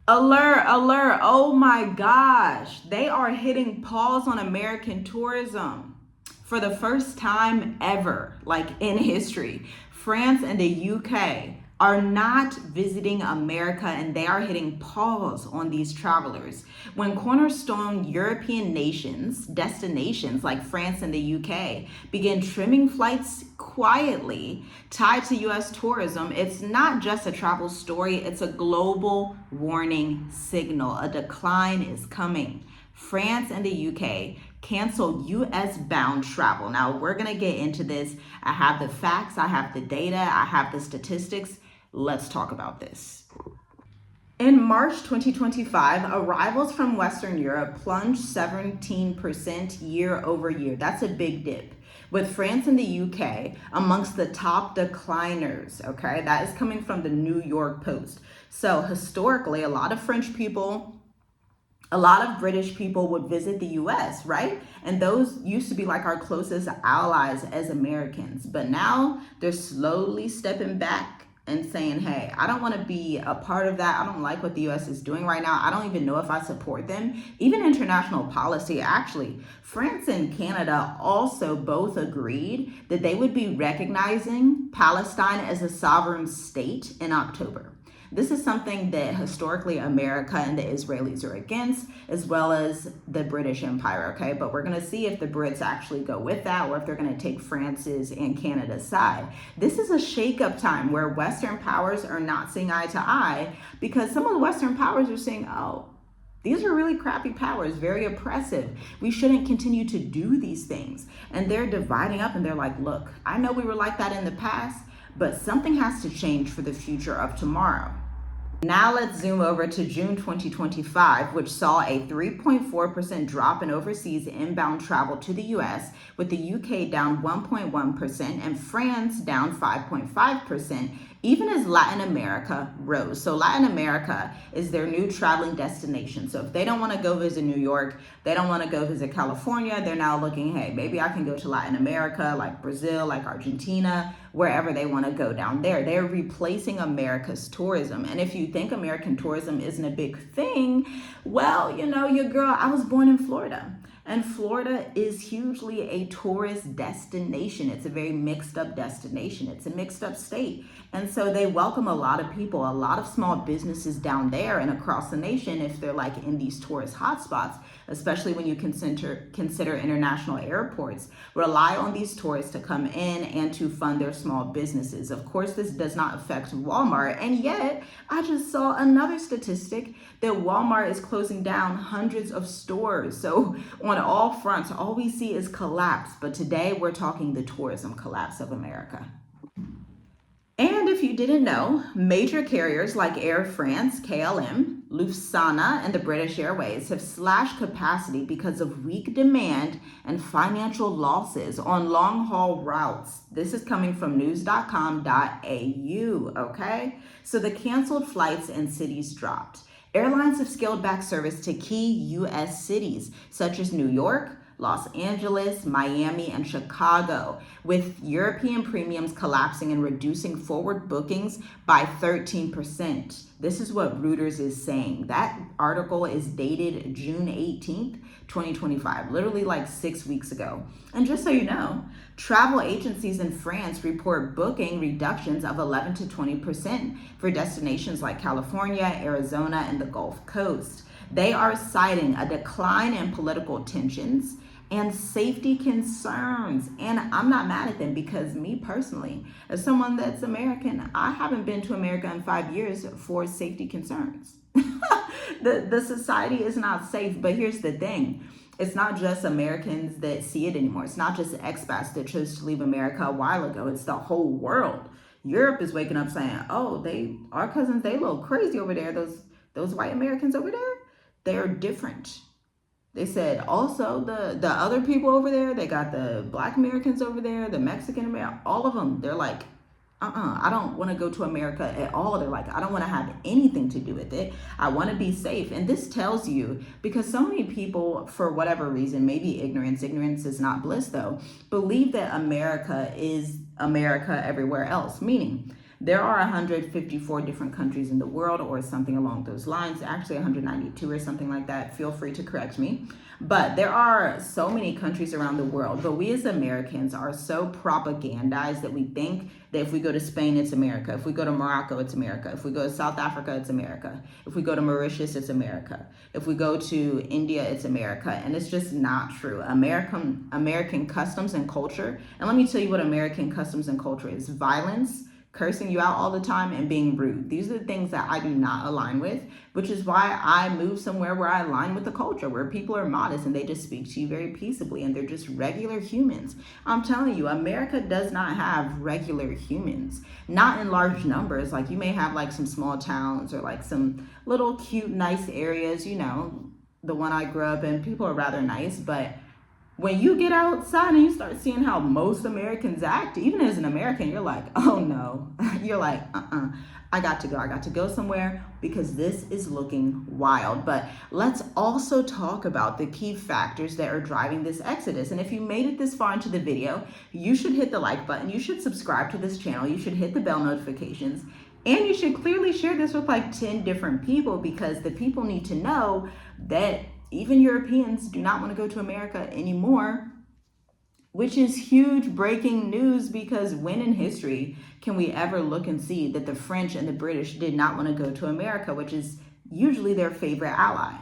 Alert, alert. Oh my gosh. They are hitting pause on American tourism for the first time ever, like in history. France and the UK are not visiting America and they are hitting pause on these travelers. When cornerstone European destinations like France and the UK begin trimming flights quietly tied to US tourism, it's not just a travel story, it's a global warning signal. A decline is coming. France and the UK cancel US bound travel. Now, we're going to get into this. I have the facts, I have the data, I have the statistics. Let's talk about this. In March 2025, arrivals from Western Europe plunged 17% year over year. That's a big dip. With France and the UK amongst the top decliners, okay? That is coming from the New York Post. So, historically, a lot of French people, a lot of British people would visit the US, right? And those used to be like our closest allies as Americans. But now they're slowly stepping back and saying, hey, I don't want to be a part of that. I don't like what the US is doing right now. I don't even know if I support them. Even international policy, actually, France and Canada also both agreed that they would be recognizing Palestine as a sovereign state in October. This is something that historically America and the Israelis are against, as well as the British Empire, okay? But we're going to see if the Brits actually go with that or if they're going to take France's and Canada's side. This is a shake-up time where Western powers are not seeing eye to eye because some of the Western powers are saying, oh, these are really crappy powers, very oppressive. We shouldn't continue to do these things. And they're dividing up and they're like, look, I know we were like that in the past, but something has to change for the future of tomorrow. Now let's zoom over to June 2025, which saw a 3.4% drop in overseas inbound travel to the US, with the UK down 1.1% and France down 5.5%, even as Latin America rose. So Latin America is their new traveling destination. So if they don't want to go visit New York, they don't want to go visit California, they're now looking, hey, maybe I can go to Latin America, like Brazil, like Argentina, wherever they want to go down there. They're replacing America's tourism. And if you think American tourism isn't a big thing, well, you know, your girl, I was born in Florida. And Florida is hugely a tourist destination. It's a very mixed up destination. It's a mixed up state. And so they welcome a lot of people, a lot of small businesses down there and across the nation if they're like in these tourist hotspots, especially when you consider international airports, rely on these tourists to come in and to fund their small businesses. Of course, this does not affect Walmart. And yet, I just saw another statistic that Walmart is closing down hundreds of stores. So on all fronts, all we see is collapse. But today we're talking the tourism collapse of America. And if you didn't know, major carriers like Air France, KLM, Lufthansa, and the British Airways have slashed capacity because of weak demand and financial losses on long-haul routes. This is coming from news.com.au, okay? So the canceled flights and cities dropped. Airlines have scaled back service to key U.S. cities such as New York, Los Angeles, Miami, and Chicago, with European premiums collapsing and reducing forward bookings by 13%. This is what Reuters is saying. That article is dated June 18th, 2025, literally like 6 weeks ago. And just so you know, travel agencies in France report booking reductions of 11 to 20% for destinations like California, Arizona, and the Gulf Coast. They are citing a decline in political tensions and safety concerns. And I'm not mad at them because me personally, as someone that's American, I haven't been to America in 5 years for safety concerns. The society is not safe, but here's the thing. It's not just Americans that see it anymore. It's not just expats that chose to leave America a while ago. It's the whole world. Europe is waking up saying, oh, our cousins, they a little crazy over there. Those white Americans over there, they're different. They said also the other people over there, they got the Black Americans over there, the Mexican Americans, all of them, they're like, I don't want to go to America at all. They're like, I don't want to have anything to do with it. I want to be safe. And this tells you, because so many people, for whatever reason, maybe ignorance is not bliss though, believe that America is America everywhere else, meaning There are 154 different countries in the world or something along those lines, actually 192 or something like that. Feel free to correct me. But there are so many countries around the world, but we as Americans are so propagandized that we think that if we go to Spain, it's America. If we go to Morocco, it's America. If we go to South Africa, it's America. If we go to Mauritius, it's America. If we go to India, it's America. And it's just not true. American customs and culture. And let me tell you what American customs and culture is: violence, cursing you out all the time, and being rude. These are the things that I do not align with, which is why I move somewhere where I align with the culture, where people are modest and they just speak to you very peaceably and they're just regular humans. I'm telling you, America does not have regular humans, not in large numbers. Like, you may have like some small towns or like some little cute, nice areas, you know, the one I grew up in, people are rather nice, but when you get outside and you start seeing how most Americans act, even as an American, you're like, oh no. You're like, I got to go somewhere because this is looking wild. But let's also talk about the key factors that are driving this exodus. And if you made it this far into the video, you should hit the like button. You should subscribe to this channel. You should hit the bell notifications. And you should clearly share this with like 10 different people, because the people need to know that even Europeans do not want to go to America anymore, which is huge breaking news, because when in history can we ever look and see that the French and the British did not want to go to America, which is usually their favorite ally?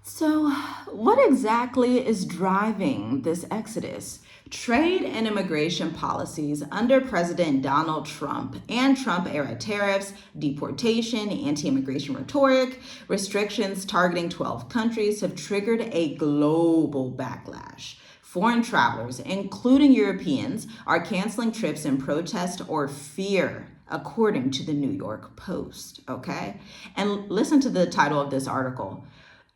So what exactly is driving this exodus? Trade and immigration policies under President Donald Trump and Trump-era tariffs, deportation, anti-immigration rhetoric, restrictions targeting 12 countries have triggered a global backlash. Foreign travelers, including Europeans, are canceling trips in protest or fear, according to the New York Post, okay? And listen to the title of this article.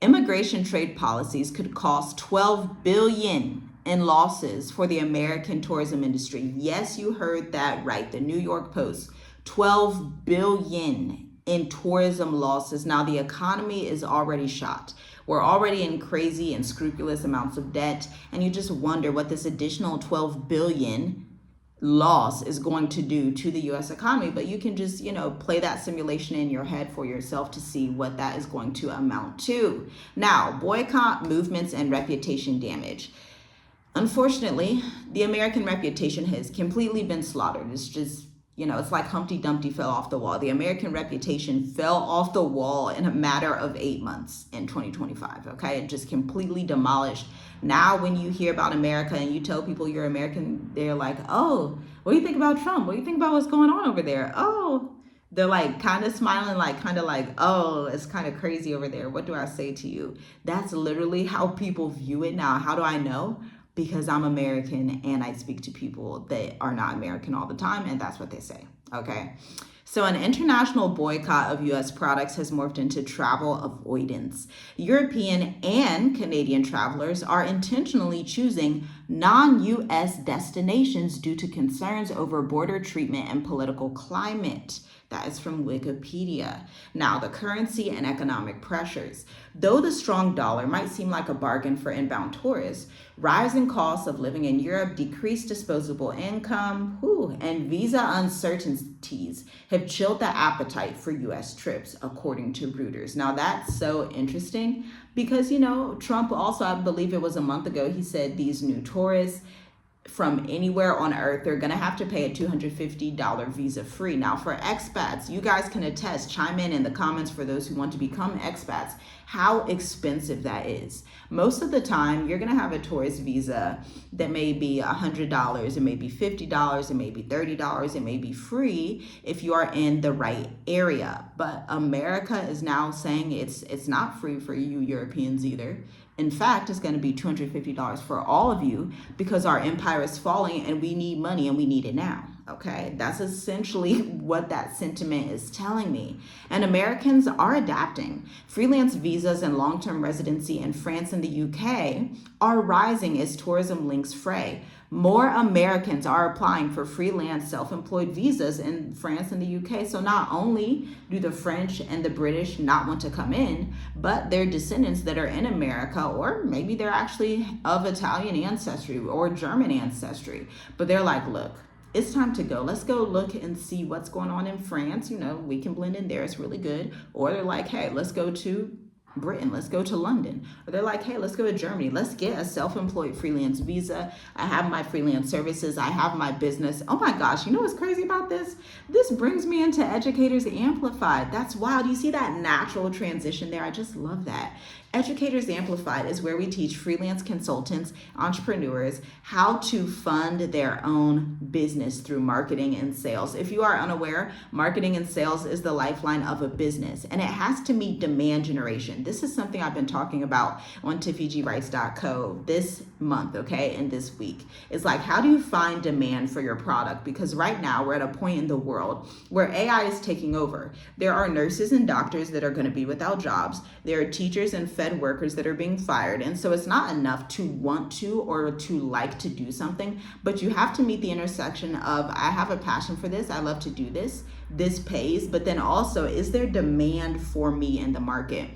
Immigration trade policies could cost $12 billion in losses for the American tourism industry. Yes, you heard that right. The New York Post, $12 billion in tourism losses. Now, the economy is already shot. We're already in crazy and scrupulous amounts of debt, and you just wonder what this additional $12 billion loss is going to do to the U.S. economy. But you can just, play that simulation in your head for yourself to see what that is going to amount to. Now, boycott movements and reputation damage. Unfortunately, the American reputation has completely been slaughtered. It's just, it's like Humpty Dumpty fell off the wall. The American reputation fell off the wall in a matter of 8 months in 2025, okay? It just completely demolished. Now, when you hear about America and you tell people you're American, they're like, oh, what do you think about Trump? What do you think about what's going on over there? Oh, they're like kind of smiling, oh, it's kind of crazy over there. What do I say to you? That's literally how people view it now. How do I know? Because I'm American and I speak to people that are not American all the time, and that's what they say, okay? So an international boycott of U.S. products has morphed into travel avoidance. European and Canadian travelers are intentionally choosing non-U.S. destinations due to concerns over border treatment and political climate. That is from Wikipedia. Now, the currency and economic pressures. Though the strong dollar might seem like a bargain for inbound tourists, rising costs of living in Europe, decreased disposable income, and visa uncertainties have chilled the appetite for U.S. trips, according to Reuters. Now, that's so interesting because, Trump also, I believe it was a month ago, he said these new tourists from anywhere on earth, they're going to have to pay a $250 visa free. Now, for expats, you guys can attest, chime in the comments for those who want to become expats, how expensive that is. Most of the time, you're going to have a tourist visa that may be $100, it may be $50, it may be $30, it may be free if you are in the right area. But America is now saying it's not free for you Europeans either. In fact, it's going to be $250 for all of you because our empire is falling and we need money and we need it now. Okay, that's essentially what that sentiment is telling me. And Americans are adapting. Freelance visas and long-term residency in France and the UK are rising as tourism links fray. More Americans are applying for freelance self-employed visas in France and the UK. So not only do the French and the British not want to come in, but their descendants that are in America, or maybe they're actually of Italian ancestry or German ancestry, but they're like, look, It's time to go. Let's go look and see what's going on in France. We can blend in there. It's really good. Or they're like, hey, let's go to Britain, let's go to London. Or they're like, hey, let's go to Germany. Let's get a self-employed freelance visa. I have my freelance services. I have my business. Oh my gosh, you know what's crazy about this? This brings me into Educators Amplified. That's wild. You see that natural transition there? I just love that. Educators Amplified is where we teach freelance consultants, entrepreneurs, how to fund their own business through marketing and sales. If you are unaware, marketing and sales is the lifeline of a business, and it has to meet demand generation. This is something I've been talking about on tiffygrights.co this month, okay, and this week. It's like, how do you find demand for your product? Because right now we're at a point in the world where AI is taking over. There are nurses and doctors that are going to be without jobs. There are teachers and fed workers that are being fired. And so it's not enough to want to or to like to do something, but you have to meet the intersection of, I have a passion for this, I love to do this, this pays, but then also, is there demand for me in the market?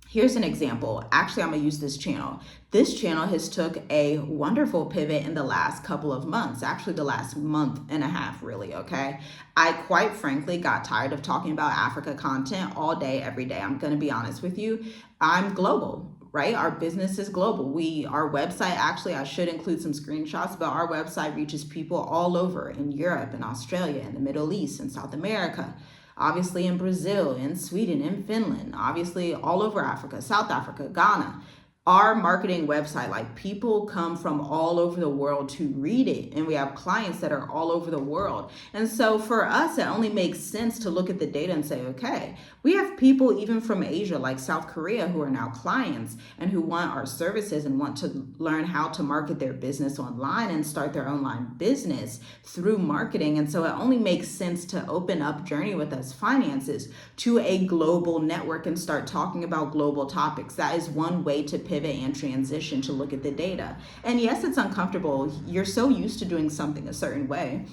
Here's an example. Actually, I'm gonna use this channel. This channel has took a wonderful pivot in the last couple of months, actually the last month and a half, really, okay? I quite frankly got tired of talking about Africa content all day, every day. I'm gonna be honest with you. I'm global, right? Our business is global. Our website, actually, I should include some screenshots, but our website reaches people all over in Europe and Australia and the Middle East and South America. Obviously in Brazil, in Sweden, in Finland, obviously all over Africa, South Africa, Ghana. Our marketing website, like, people come from all over the world to read it, and we have clients that are all over the world. And so for us, it only makes sense to look at the data and say, okay, we have people even from Asia, like South Korea, who are now clients and who want our services and want to learn how to market their business online and start their online business through marketing. And so it only makes sense to open up Journey with Us Finances to a global network and start talking about global topics. That is one way to pivot and transition, to look at the data. And yes, it's uncomfortable. You're so used to doing something a certain way.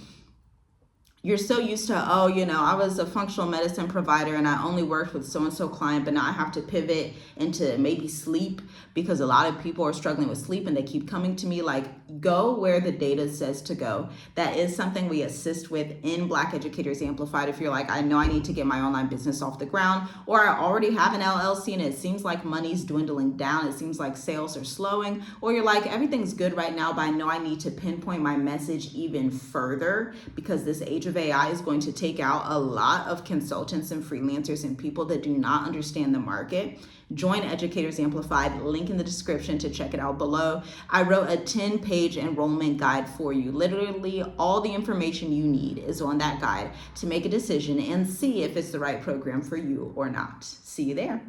You're so used to, I was a functional medicine provider and I only worked with so-and-so client, but now I have to pivot into maybe sleep because a lot of people are struggling with sleep and they keep coming to me. Like, go where the data says to go. That is something we assist with in Black Educators Amplified. If you're like, I know I need to get my online business off the ground, or I already have an LLC and it seems like money's dwindling down, it seems like sales are slowing, or you're like, everything's good right now, but I know I need to pinpoint my message even further because this age of AI is going to take out a lot of consultants and freelancers and people that do not understand the market. Join Educators Amplified, link in the description to check it out below. I wrote a 10-page enrollment guide for you. Literally all the information you need is on that guide to make a decision and see if it's the right program for you or not. See you there.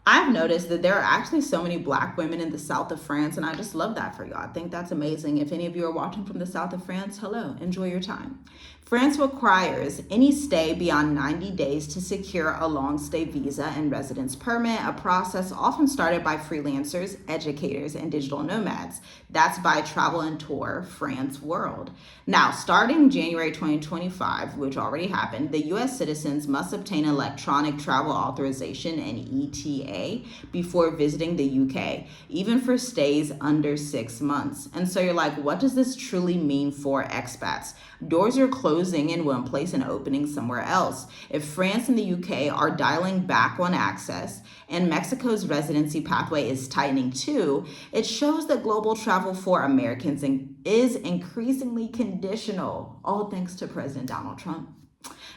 I've noticed that there are actually so many Black women in the south of France, and I just love that for you. I think that's amazing. If any of you are watching from the south of France, hello, enjoy your time. France requires any stay beyond 90 days to secure a long stay visa and residence permit, a process often started by freelancers, educators, and digital nomads. That's by Travel and Tour France World. Now, starting January 2025, which already happened, the US citizens must obtain electronic travel authorization and ETA before visiting the UK, even for stays under 6 months. And so you're like, what does this truly mean for expats? Doors are closing in one place and opening somewhere else. If France and the UK are dialing back on access and Mexico's residency pathway is tightening too, it shows that global travel for Americans is increasingly conditional, all thanks to President Donald Trump.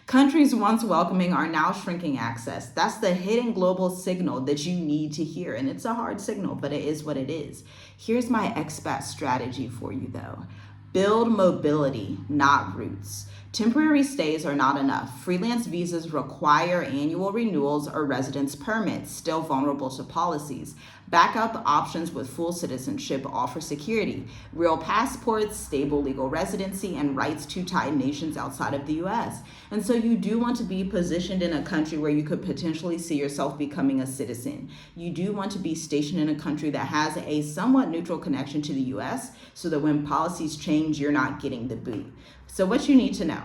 Countries once welcoming are now shrinking access. That's the hidden global signal that you need to hear. And it's a hard signal, but it is what it is. Here's my expat strategy for you though. Build mobility, not roots. Temporary stays are not enough. Freelance visas require annual renewals or residence permits, still vulnerable to policies. Backup options with full citizenship offer security, real passports, stable legal residency, and rights to tie nations outside of the US. And so you do want to be positioned in a country where you could potentially see yourself becoming a citizen. You do want to be stationed in a country that has a somewhat neutral connection to the US so that when policies change, you're not getting the boot. So what you need to know.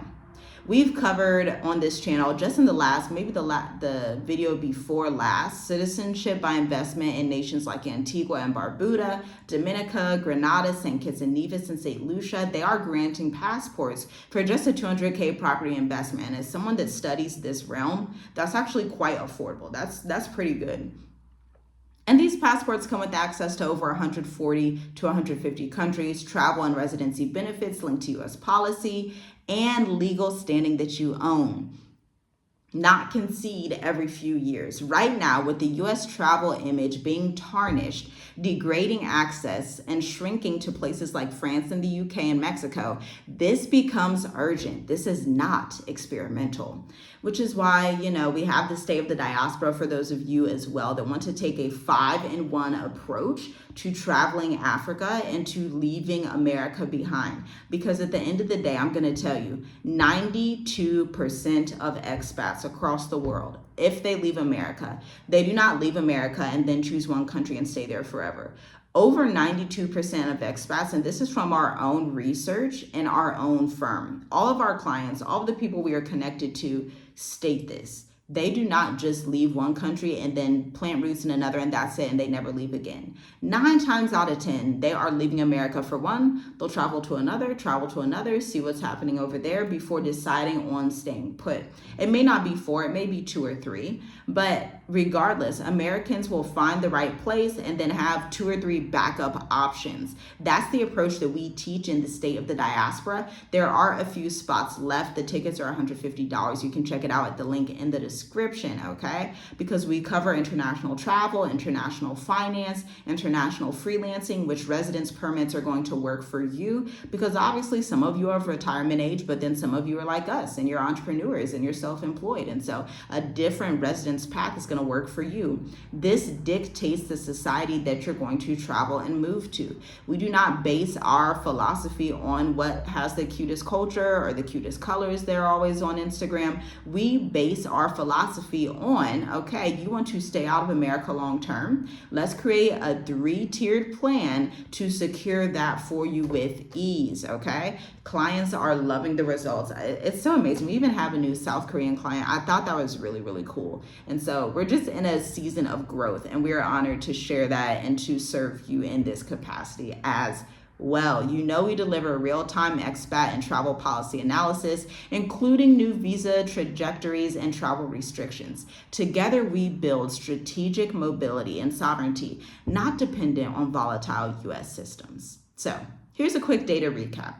We've covered on this channel, just in the last, maybe the video before last, citizenship by investment in nations like Antigua and Barbuda, Dominica, Grenada, St. Kitts and Nevis, and St. Lucia. They are granting passports for just a $200K property investment. And as someone that studies this realm, that's actually quite affordable. That's pretty good. And these passports come with access to over 140 to 150 countries, travel and residency benefits linked to U.S. policy, and legal standing that you own. Not concede every few years. Right now, with the U.S. travel image being tarnished, degrading access, and shrinking to places like France and the UK and Mexico, this becomes urgent. This is not experimental, which is why, we have the State of the Diaspora for those of you as well that want to take a 5-in-1 approach to traveling Africa and to leaving America behind. Because at the end of the day, I'm going to tell you, 92% of expats across the world, if they leave America, they do not leave America and then choose one country and stay there forever. Over 92% of expats, and this is from our own research and our own firm, all of our clients, all of the people we are connected to state this. They do not just leave one country and then plant roots in another and that's it, and they never leave again. 9 times out of 10, they are leaving America for one. They'll travel to another, see what's happening over there before deciding on staying put. It may not be 4, it may be 2 or 3, but regardless, Americans will find the right place and then have 2 or 3 backup options. That's the approach that we teach in the State of the Diaspora. There are a few spots left. The tickets are $150. You can check it out at the link in the description, okay? Because we cover international travel, international finance, international freelancing, which residence permits are going to work for you, because obviously some of you are of retirement age, but then some of you are like us and you're entrepreneurs and you're self-employed. And so a different residence path is going to work for you. This dictates the society that you're going to travel and move to. We do not base our philosophy on what has the cutest culture or the cutest colors they're always on Instagram. We base our philosophy on, okay, you want to stay out of America long term. Let's create a 3-tiered plan to secure that for you with ease, okay? Clients are loving the results. It's so amazing. We even have a new South Korean client. I thought that was really, really cool. And so we're just in a season of growth, and we are honored to share that and to serve you in this capacity as well. We deliver real-time expat and travel policy analysis, including new visa trajectories and travel restrictions. Together, we build strategic mobility and sovereignty, not dependent on volatile U.S. systems. So here's a quick data recap.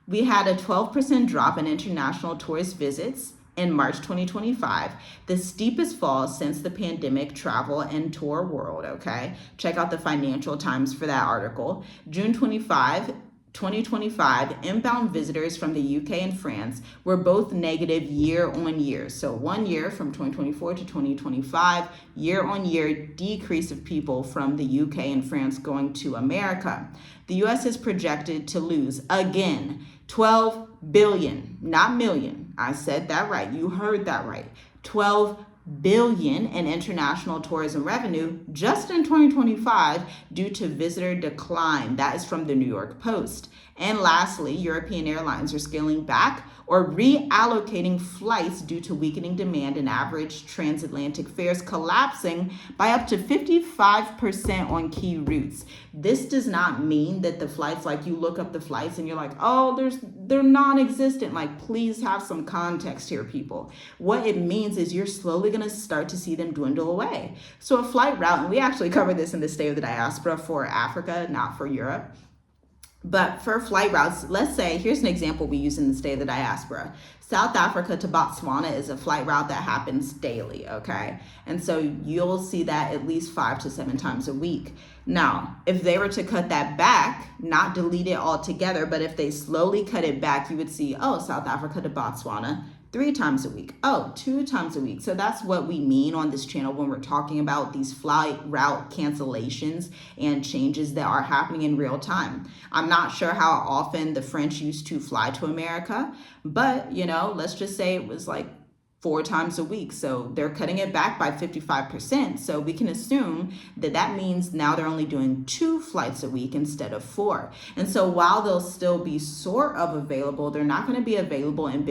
We had a 12% drop in international tourist visits in March 2025, the steepest fall since the pandemic travel and tour world, okay? Check out the Financial Times for that article. June 2025, inbound visitors from the UK and France were both negative year on year. So 1 year from 2024 to 2025, year on year decrease of people from the UK and France going to America. The US is projected to lose again 12 billion, not million. I said that right. You heard that right. 12 billion in international tourism revenue just in 2025 due to visitor decline. That is from the New York Post. And lastly, European airlines are scaling back or reallocating flights due to weakening demand and average transatlantic fares collapsing by up to 55% on key routes. This does not mean that the flights, like you look up the flights and you're like, oh, they're non-existent. Like, please have some context here, people. What it means is you're slowly going to start to see them dwindle away. So a flight route, and we actually cover this in the State of the Diaspora for Africa, not for Europe. But for flight routes, let's say, here's an example we use in the State of the Diaspora. South Africa to Botswana is a flight route that happens daily, okay? And so you'll see that at least 5 to 7 times a week. Now, if they were to cut that back, not delete it altogether, but if they slowly cut it back, you would see, oh, South Africa to Botswana, 3 times a week. Oh, 2 times a week. So that's what we mean on this channel when we're talking about these flight route cancellations and changes that are happening in real time. I'm not sure how often the French used to fly to America, but let's just say it was like 4 times a week. So they're cutting it back by 55%. So we can assume that that means now they're only doing 2 flights a week instead of 4. And so while they'll still be sort of available, they're not going to be available in big